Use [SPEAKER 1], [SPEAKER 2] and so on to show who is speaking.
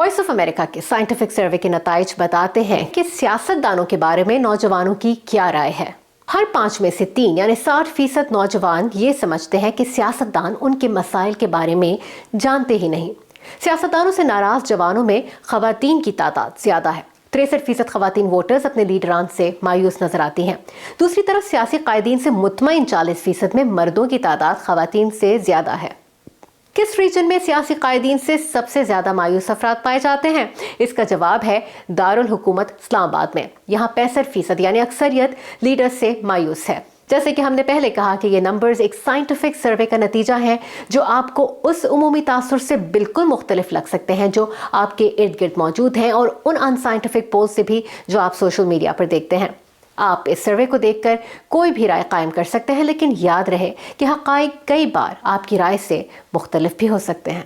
[SPEAKER 1] Voice of America کے scientific survey کے نتائج بتاتے ہیں کہ سیاستدانوں کے بارے میں نوجوانوں کی کیا رائے ہے۔ ہر 5 میں سے 3 یعنی 60% نوجوان یہ سمجھتے ہیں کہ سیاستدان ان کے مسائل کے بارے میں جانتے ہی نہیں۔ سیاستدانوں سے ناراض جوانوں میں خواتین کی تعداد زیادہ ہے۔ 63% خواتین ووٹرز اپنے لیڈران سے مایوس نظر آتی ہیں۔ دوسری طرف سیاسی قائدین سے مطمئن 40% میں مردوں کی تعداد خواتین سے زیادہ ہے۔ کس ریجن میں سیاسی قائدین سے سب سے زیادہ مایوس افراد پائے جاتے ہیں؟ اس کا جواب ہے دارالحکومت اسلام آباد میں۔ یہاں 65% یعنی اکثریت لیڈر سے مایوس ہے۔ جیسے کہ ہم نے پہلے کہا کہ یہ نمبرز ایک سائنٹیفک سروے کا نتیجہ ہیں جو آپ کو اس عمومی تاثر سے بالکل مختلف لگ سکتے ہیں جو آپ کے ارد گرد موجود ہیں اور ان ان سائنٹیفک پولز سے بھی جو آپ سوشل میڈیا پر دیکھتے ہیں۔ آپ اس سروے کو دیکھ کر کوئی بھی رائے قائم کر سکتے ہیں، لیکن یاد رہے کہ حقائق کئی بار آپ کی رائے سے مختلف بھی ہو سکتے ہیں۔